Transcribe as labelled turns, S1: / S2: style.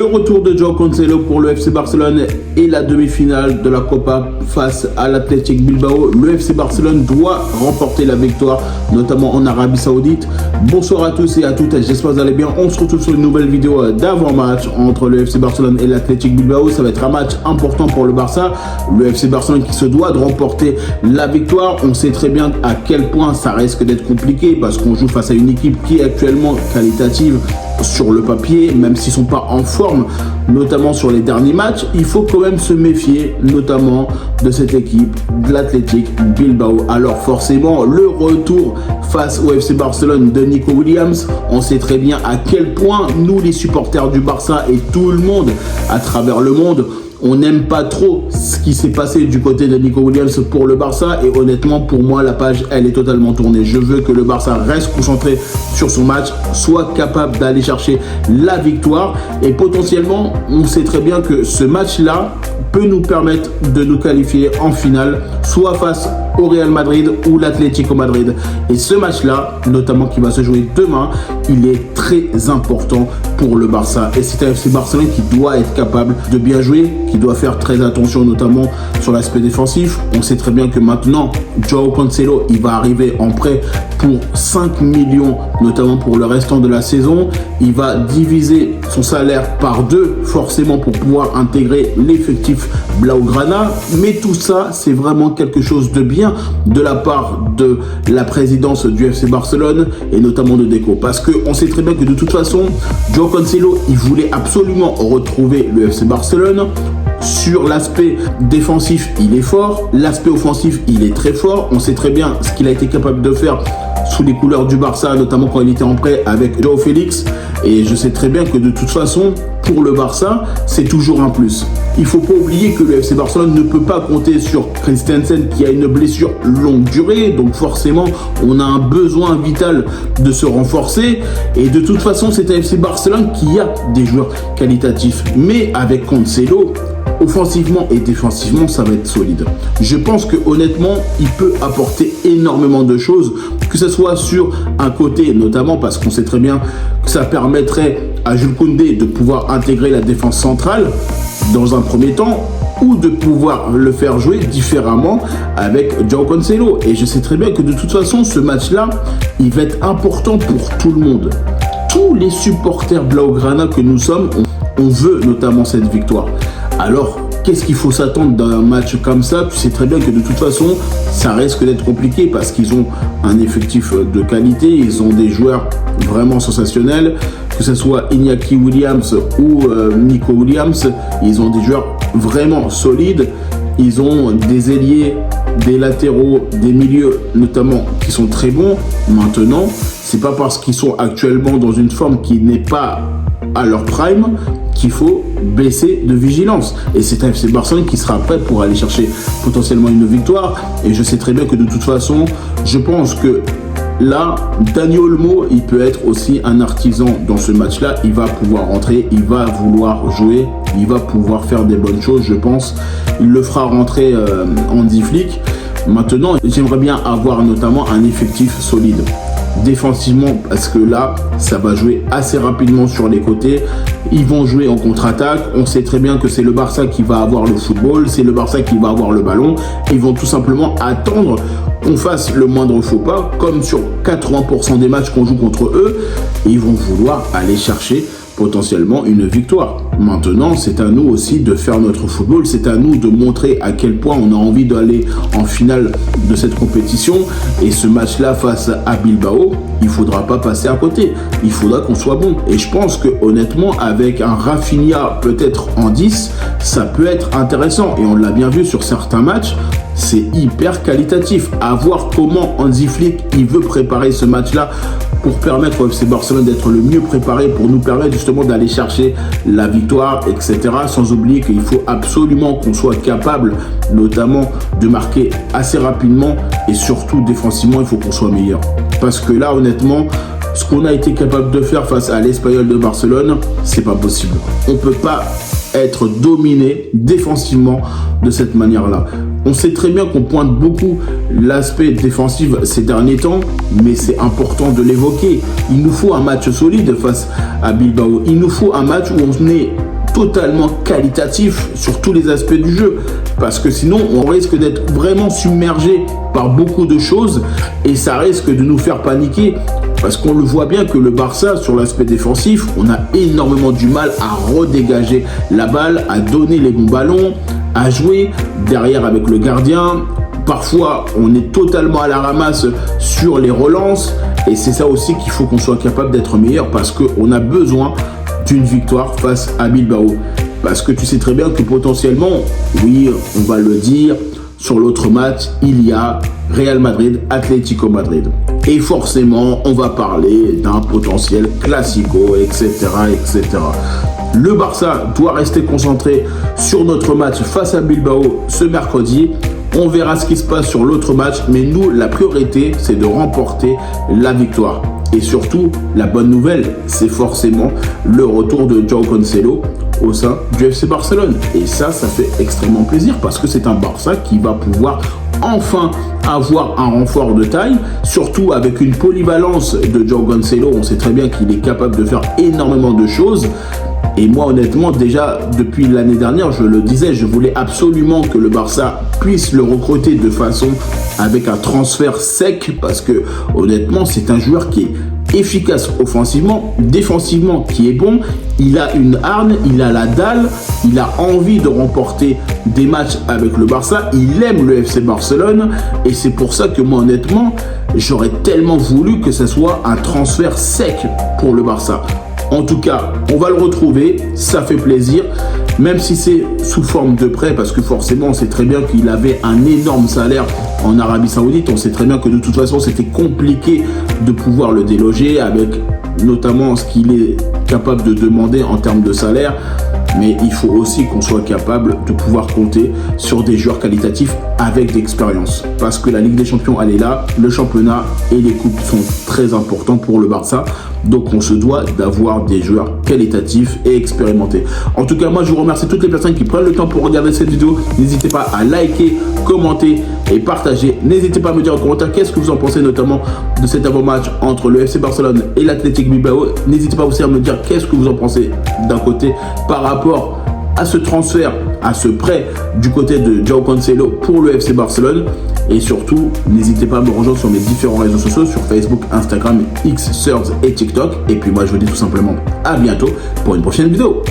S1: retour de Joao Cancelo pour le FC Barcelone et la demi-finale de la Copa face à l'Athletic Bilbao. Le FC Barcelone doit remporter la victoire, notamment en Arabie Saoudite. Bonsoir à tous et à toutes, j'espère que vous allez bien. On se retrouve sur une nouvelle vidéo d'avant-match entre le FC Barcelone et l'Athletic Bilbao. Ça va être un match important pour le Barça. Le FC Barcelone qui se doit de remporter la victoire. On sait très bien à quel point ça risque d'être compliqué parce qu'on joue face à une équipe qui est actuellement qualitative sur le papier, même s'ils ne sont pas en forme, notamment sur les derniers matchs. Il faut quand même se méfier, notamment de cette équipe de l'Athletic Bilbao. Alors forcément, le retour face au FC Barcelone de Nico Williams, on sait très bien à quel point nous, les supporters du Barça et tout le monde à travers le monde, on n'aime pas trop ce qui s'est passé du côté de Nico Williams pour le Barça, et honnêtement pour moi la page elle est totalement tournée. Je veux que le Barça reste concentré sur son match, soit capable d'aller chercher la victoire, et potentiellement on sait très bien que ce match là peut nous permettre de nous qualifier en finale, soit face au Real Madrid ou l'Atlético Madrid. Et ce match-là, notamment qui va se jouer demain, il est très important pour le Barça. Et c'est un FC Barcelone qui doit être capable de bien jouer, qui doit faire très attention notamment sur l'aspect défensif. On sait très bien que maintenant, Joao Cancelo, il va arriver en prêt pour 5 millions, notamment pour le restant de la saison. Il va diviser son salaire par 2, forcément pour pouvoir intégrer l'effectif Blaugrana. Mais tout ça, c'est vraiment quelque chose de bien de la part de la présidence du FC Barcelone et notamment de Deco, parce qu'on sait très bien que de toute façon Joao Cancelo il voulait absolument retrouver le FC Barcelone. Sur l'aspect défensif il est fort, l'aspect offensif il est très fort. On sait très bien ce qu'il a été capable de faire sous les couleurs du Barça, notamment quand il était en prêt avec Joao Félix, et je sais très bien que de toute façon pour le Barça c'est toujours un plus. Il ne faut pas oublier que le FC Barcelone ne peut pas compter sur Christensen qui a une blessure longue durée, donc forcément on a un besoin vital de se renforcer, et de toute façon c'est un FC Barcelone qui a des joueurs qualitatifs, mais avec Cancelo, offensivement et défensivement ça va être solide. Je pense que honnêtement il peut apporter énormément de choses, que ce soit sur un côté notamment parce qu'on sait très bien que ça permettrait à Jules Koundé de pouvoir intégrer la défense centrale dans un premier temps, ou de pouvoir le faire jouer différemment avec Joao Cancelo. Et je sais très bien que de toute façon ce match là il va être important pour tout le monde. Tous les supporters Blaugrana que nous sommes, on veut notamment cette victoire. Alors qu'est-ce qu'il faut s'attendre d'un match comme ça? Tu sais très bien que de toute façon ça risque d'être compliqué parce qu'ils ont un effectif de qualité, ils ont des joueurs vraiment sensationnels, que ce soit Iñaki Williams ou Nico Williams, ils ont des joueurs vraiment solides, ils ont des ailiers, des latéraux, des milieux notamment qui sont très bons. Maintenant, c'est pas parce qu'ils sont actuellement dans une forme qui n'est pas à leur prime qu'il faut baisser de vigilance, et c'est un FC Barcelone qui sera prêt pour aller chercher potentiellement une victoire. Et je sais très bien que de toute façon je pense que là, Dani Olmo, il peut être aussi un artisan dans ce match-là. Il va pouvoir rentrer, il va vouloir jouer, il va pouvoir faire des bonnes choses, je pense. Il le fera rentrer Hansi Flick. Maintenant, j'aimerais bien avoir notamment un effectif solide défensivement, parce que là, ça va jouer assez rapidement sur les côtés. Ils vont jouer en contre-attaque. On sait très bien que c'est le Barça qui va avoir le football, c'est le Barça qui va avoir le ballon. Ils vont tout simplement attendre qu'on fasse le moindre faux pas, comme sur 80% des matchs qu'on joue contre eux, et ils vont vouloir aller chercher potentiellement une victoire. Maintenant, c'est à nous aussi de faire notre football, c'est à nous de montrer à quel point on a envie d'aller en finale de cette compétition, et ce match-là face à Bilbao, il faudra pas passer à côté, il faudra qu'on soit bon. Et je pense que honnêtement, avec un Rafinha peut-être en 10, ça peut être intéressant, et on l'a bien vu sur certains matchs, c'est hyper qualitatif. À voir comment Hansi Flick il veut préparer ce match-là pour permettre au FC Barcelone d'être le mieux préparé, pour nous permettre justement d'aller chercher la victoire, etc. Sans oublier qu'il faut absolument qu'on soit capable notamment de marquer assez rapidement, et surtout défensivement il faut qu'on soit meilleur. Parce que là honnêtement, ce qu'on a été capable de faire face à l'Espagnol de Barcelone, c'est pas possible. On peut pas être dominé défensivement de cette manière-là. On sait très bien qu'on pointe beaucoup l'aspect défensif ces derniers temps, mais c'est important de l'évoquer. Il nous faut un match solide face à Bilbao. Il nous faut un match où on est totalement qualitatif sur tous les aspects du jeu, parce que sinon on risque d'être vraiment submergé par beaucoup de choses et ça risque de nous faire paniquer, parce qu'on le voit bien que le Barça, sur l'aspect défensif, on a énormément du mal à redégager la balle, à donner les bons ballons, à jouer derrière avec le gardien. Parfois on est totalement à la ramasse sur les relances, et c'est ça aussi qu'il faut qu'on soit capable d'être meilleur, parce qu'on a besoin d'une victoire face à Bilbao. Parce que tu sais très bien que potentiellement, oui, on va le dire, sur l'autre match, il y a Real Madrid, Atlético Madrid. Et forcément, on va parler d'un potentiel classico, etc., etc. Le Barça doit rester concentré sur notre match face à Bilbao ce mercredi. On verra ce qui se passe sur l'autre match, mais nous, la priorité, c'est de remporter la victoire. Et surtout, la bonne nouvelle, c'est forcément le retour de João Cancelo au sein du FC Barcelone. Et ça fait extrêmement plaisir, parce que c'est un Barça qui va pouvoir enfin avoir un renfort de taille, surtout avec une polyvalence de João Cancelo. On sait très bien qu'il est capable de faire énormément de choses. Et moi, honnêtement, déjà depuis l'année dernière, je le disais, je voulais absolument que le Barça puisse le recruter de façon avec un transfert sec, parce que honnêtement, c'est un joueur qui est efficace offensivement, défensivement qui est bon, il a une hargne, il a la dalle, il a envie de remporter des matchs avec le Barça, il aime le FC Barcelone, et c'est pour ça que moi, honnêtement, j'aurais tellement voulu que ce soit un transfert sec pour le Barça. En tout cas, on va le retrouver, ça fait plaisir, même si c'est sous forme de prêt, parce que forcément, on sait très bien qu'il avait un énorme salaire en Arabie Saoudite. On sait très bien que de toute façon, c'était compliqué de pouvoir le déloger, avec notamment ce qu'il est capable de demander en termes de salaire. Mais il faut aussi qu'on soit capable de pouvoir compter sur des joueurs qualitatifs avec d'expérience. Parce que la Ligue des Champions, elle est là, le championnat et les coupes sont très importants pour le Barça. Donc on se doit d'avoir des joueurs qualitatifs et expérimentés. En tout cas, moi je vous remercie toutes les personnes qui prennent le temps pour regarder cette vidéo. N'hésitez pas à liker, commenter et partager. N'hésitez pas à me dire en commentaire qu'est-ce que vous en pensez, notamment de cet avant-match entre le FC Barcelone et l'Athletic Bilbao. N'hésitez pas aussi à me dire qu'est-ce que vous en pensez d'un côté par rapport à ce transfert, à ce prêt du côté de João Cancelo pour le FC Barcelone. Et surtout, n'hésitez pas à me rejoindre sur mes différents réseaux sociaux, sur Facebook, Instagram, X, Threads et TikTok. Et puis moi, je vous dis tout simplement à bientôt pour une prochaine vidéo.